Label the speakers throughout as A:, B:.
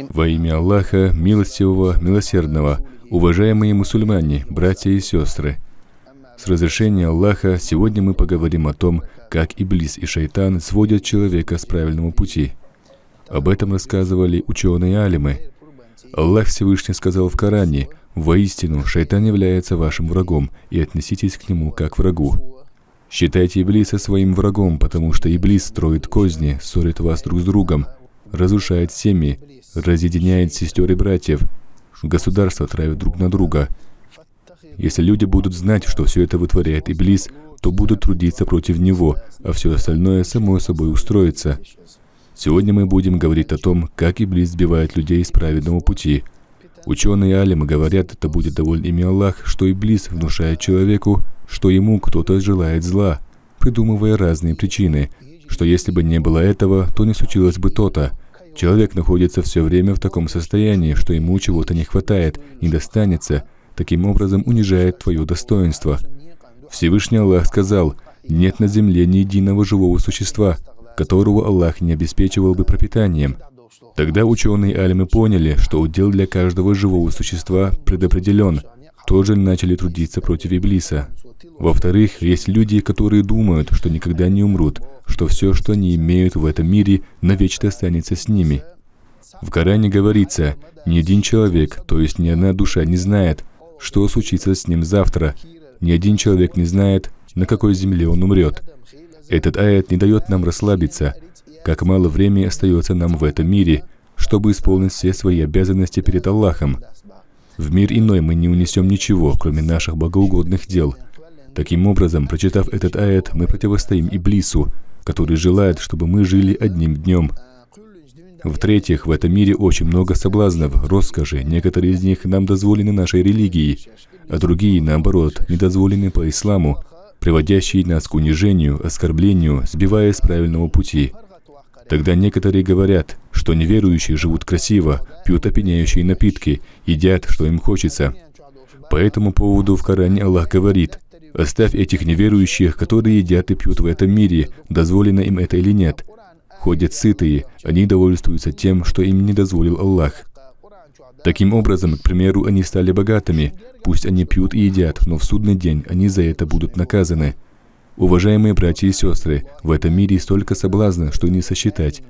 A: Во имя Аллаха, милостивого, милосердного, уважаемые мусульмане, братья и сестры, с разрешения Аллаха сегодня мы поговорим о том, как Иблис и шайтан сводят человека с правильного пути. Об этом рассказывали ученые-алимы. Аллах Всевышний сказал в Коране: «Воистину, шайтан является вашим врагом, и отнеситесь к нему как к врагу». Считайте Иблиса своим врагом, потому что Иблис строит козни, ссорит вас друг с другом, разрушает семьи, разъединяет сестер и братьев, государства травят друг на друга. Если люди будут знать, что все это вытворяет Иблис, то будут трудиться против него, а все остальное само собой устроится. Сегодня мы будем говорить о том, как Иблис сбивает людей с праведного пути. Ученые-алимы говорят, это будет доволен ими Аллах, что Иблис внушает человеку, что ему кто-то желает зла, придумывая разные причины, что если бы не было этого, то не случилось бы то-то. Человек находится все время в таком состоянии, что ему чего-то не хватает, не достанется, таким образом унижает твое достоинство. Всевышний Аллах сказал: «Нет на земле ни единого живого существа, которого Аллах не обеспечивал бы пропитанием». Тогда ученые-алимы поняли, что удел для каждого живого существа предопределен, тоже начали трудиться против Иблиса. Во-вторых, есть люди, которые думают, что никогда не умрут, что все, что они имеют в этом мире, навечно останется с ними. В Коране говорится: ни один человек, то есть ни одна душа не знает, что случится с ним завтра, ни один человек не знает, на какой земле он умрет. Этот аят не дает нам расслабиться, как мало времени остается нам в этом мире, чтобы исполнить все свои обязанности перед Аллахом. В мир иной мы не унесем ничего, кроме наших богоугодных дел. Таким образом, прочитав этот аят, мы противостоим Иблису, который желает, чтобы мы жили одним днем. В-третьих, в этом мире очень много соблазнов, роскоши, некоторые из них нам дозволены нашей религией, а другие, наоборот, недозволены по исламу, приводящие нас к унижению, оскорблению, сбивая с правильного пути. Тогда некоторые говорят, что неверующие живут красиво, пьют опьяняющие напитки, едят, что им хочется. По этому поводу в Коране Аллах говорит: «Оставь этих неверующих, которые едят и пьют в этом мире, дозволено им это или нет. Ходят сытые, они довольствуются тем, что им не дозволил Аллах». Таким образом, к примеру, они стали богатыми, пусть они пьют и едят, но в судный день они за это будут наказаны. Уважаемые братья и сестры, в этом мире столько соблазна, что не сосчитать.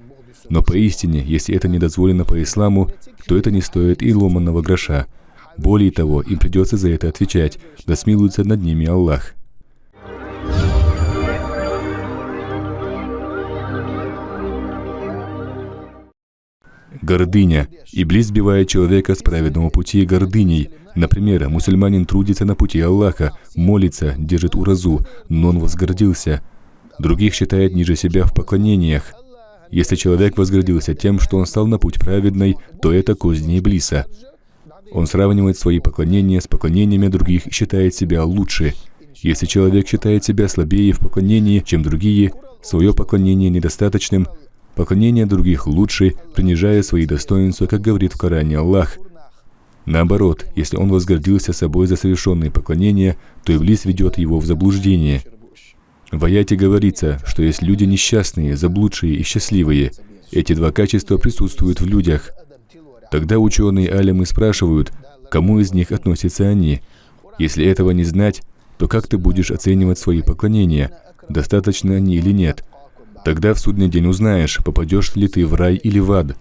A: Но поистине, если это не дозволено по исламу, то это не стоит и ломаного гроша. Более того, им придется за это отвечать, да смилуется над ними Аллах. Гордыня. Иблис сбивает человека с праведного пути гордыней. Например, мусульманин трудится на пути Аллаха, молится, держит уразу, но он возгордился. Других считает ниже себя в поклонениях. Если человек возгордился тем, что он стал на путь праведный, то это козни Иблиса. Он сравнивает свои поклонения с поклонениями других и считает себя лучше. Если человек считает себя слабее в поклонении, чем другие, свое поклонение недостаточным, поклонение других лучше, принижая свои достоинства, как говорит в Коране Аллах. Наоборот, если он возгордился собой за совершенные поклонения, то Иблис ведет его в заблуждение. В аяте говорится, что есть люди несчастные, заблудшие и счастливые. Эти два качества присутствуют в людях. Тогда ученые-алимы спрашивают, кому из них относятся они. Если этого не знать, то как ты будешь оценивать свои поклонения, достаточно они или нет? Тогда в судный день узнаешь, попадешь ли ты в рай или в ад.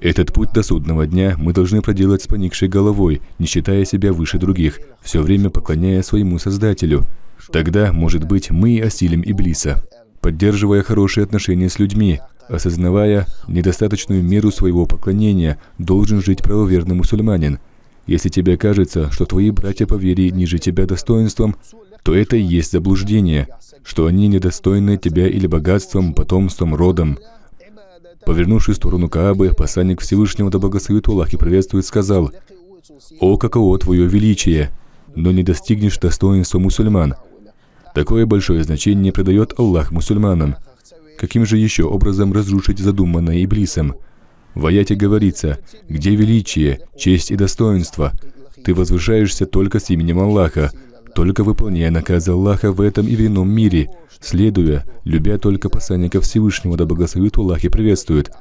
A: Этот путь до судного дня мы должны проделать с поникшей головой, не считая себя выше других, все время поклоняя своему Создателю. Тогда, может быть, мы и осилим Иблиса. Поддерживая хорошие отношения с людьми, осознавая недостаточную меру своего поклонения, должен жить правоверный мусульманин. Если тебе кажется, что твои братья по вере ниже тебя достоинством, то это и есть заблуждение, что они недостойны тебя или богатством, потомством, родом. Повернувшись в сторону Каабы, посланник Всевышнего, да благословит Аллах и приветствует, сказал: «О, каково твое величие, но не достигнешь достоинства мусульман». Такое большое значение придает Аллах мусульманам. Каким же еще образом разрушить задуманное Иблисом? В аяте говорится: «Где величие, честь и достоинство? Ты возвышаешься только с именем Аллаха, только выполняя наказы Аллаха в этом и в ином мире, следуя, любя только посланника Всевышнего, да благословит Аллах и приветствует».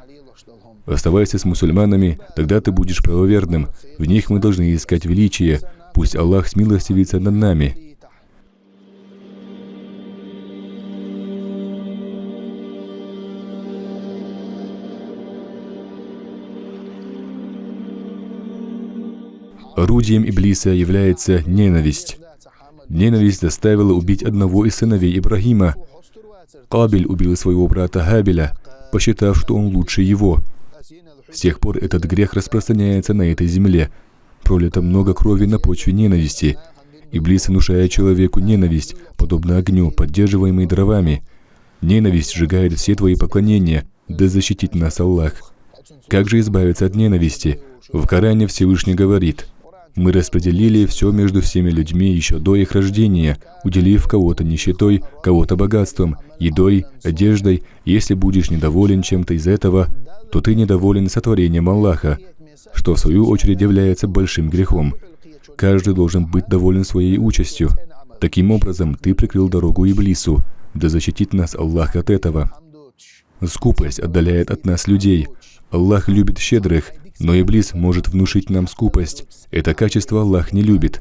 A: Оставайся с мусульманами, тогда ты будешь правоверным. В них мы должны искать величие. Пусть Аллах смилостивится над нами. Орудием Иблиса является ненависть. Ненависть заставила убить одного из сыновей Ибрагима. Кабиль убил своего брата Хабиля, посчитав, что он лучше его. С тех пор этот грех распространяется на этой земле. Пролито много крови на почве ненависти. Иблис внушает человеку ненависть, подобно огню, поддерживаемой дровами. Ненависть сжигает все твои поклонения, да защитит нас Аллах. Как же избавиться от ненависти? В Коране Всевышний говорит: «Мы распределили все между всеми людьми еще до их рождения, уделив кого-то нищетой, кого-то богатством, едой, одеждой. Если будешь недоволен чем-то из этого, то ты недоволен сотворением Аллаха», что в свою очередь является большим грехом. Каждый должен быть доволен своей участью. Таким образом, ты прикрыл дорогу Иблису, да защитит нас Аллах от этого. Скупость отдаляет от нас людей. Аллах любит щедрых, но Иблис может внушить нам скупость. Это качество Аллах не любит.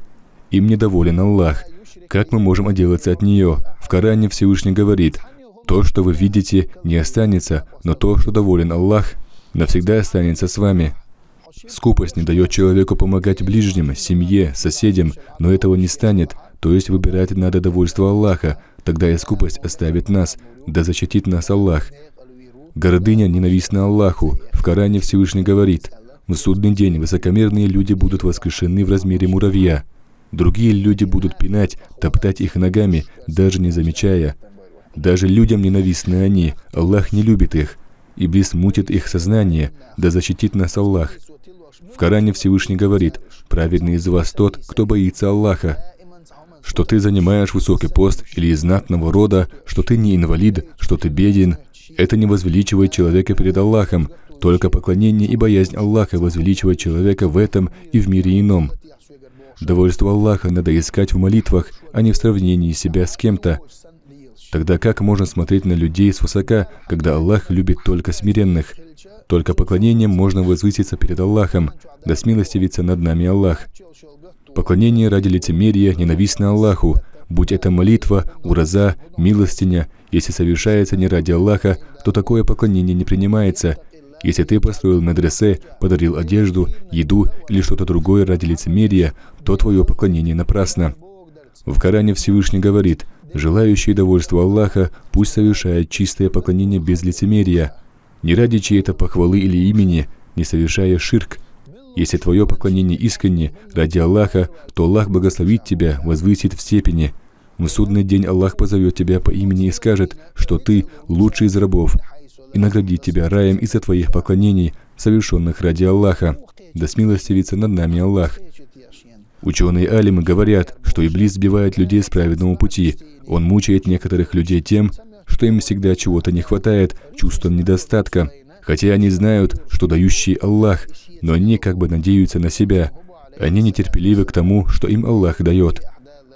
A: Им недоволен Аллах. Как мы можем отделаться от нее? В Коране Всевышний говорит: «То, что вы видите, не останется, но то, что доволен Аллах, навсегда останется с вами». Скупость не дает человеку помогать ближним, семье, соседям, но этого не станет, то есть выбирать надо довольство Аллаха, тогда и скупость оставит нас, да защитит нас Аллах. Гордыня ненавистна Аллаху. В Коране Всевышний говорит: «В судный день высокомерные люди будут воскрешены в размере муравья. Другие люди будут пинать, топтать их ногами, даже не замечая. Даже людям ненавистны они, Аллах не любит их. Иблис мутит их сознание, да защитит нас Аллах». В Коране Всевышний говорит: «Праведный из вас тот, кто боится Аллаха». Что ты занимаешь высокий пост или из знатного рода, что ты не инвалид, что ты беден, это не возвеличивает человека перед Аллахом. Только поклонение и боязнь Аллаха возвеличивает человека в этом и в мире ином. Довольство Аллаха надо искать в молитвах, а не в сравнении себя с кем-то. Тогда как можно смотреть на людей свысока, когда Аллах любит только смиренных? Только поклонением можно возвыситься перед Аллахом, да смилостивится над нами Аллах. Поклонение ради лицемерия ненавистно Аллаху, будь это молитва, ураза, милостиня. Если совершается не ради Аллаха, то такое поклонение не принимается. Если ты построил медресе, подарил одежду, еду или что-то другое ради лицемерия, то твое поклонение напрасно. В Коране Всевышний говорит: «Желающий довольства Аллаха пусть совершает чистое поклонение без лицемерия, не ради чьей-то похвалы или имени, не совершая ширк. Если твое поклонение искренне ради Аллаха, то Аллах благословит тебя, возвысит в степени. В судный день Аллах позовет тебя по имени и скажет, что ты лучший из рабов, и наградит тебя раем из-за твоих поклонений, совершенных ради Аллаха. Да смилостивится над нами Аллах». Ученые-алимы говорят, что Иблис сбивает людей с праведного пути. Он мучает некоторых людей тем, что им всегда чего-то не хватает, чувством недостатка. Хотя они знают, что дающий Аллах, но они как бы надеются на себя. Они нетерпеливы к тому, что им Аллах дает.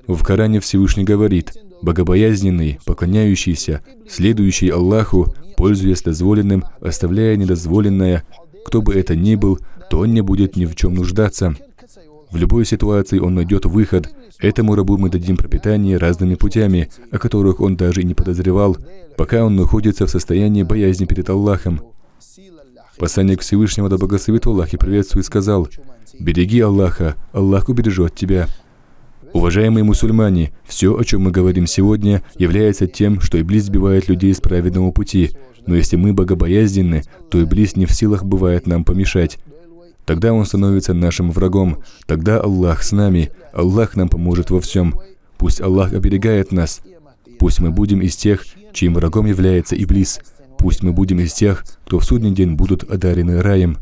A: В Коране Всевышний говорит: «Богобоязненный, поклоняющийся, следующий Аллаху, пользуясь дозволенным, оставляя недозволенное, кто бы это ни был, то он не будет ни в чем нуждаться. В любой ситуации он найдет выход. Этому рабу мы дадим пропитание разными путями, о которых он даже и не подозревал, пока он находится в состоянии боязни перед Аллахом». Посланник Всевышнего, да благословит Аллах и приветствует, сказал: «Береги Аллаха, Аллах убережет тебя». Уважаемые мусульмане, все, о чем мы говорим сегодня, является тем, что Иблис сбивает людей с праведного пути. Но если мы богобоязненны, то Иблис не в силах бывает нам помешать. Тогда он становится нашим врагом. Тогда Аллах с нами. Аллах нам поможет во всем. Пусть Аллах оберегает нас. Пусть мы будем из тех, чьим врагом является Иблис. Пусть мы будем из тех, кто в судный день будут одарены раем.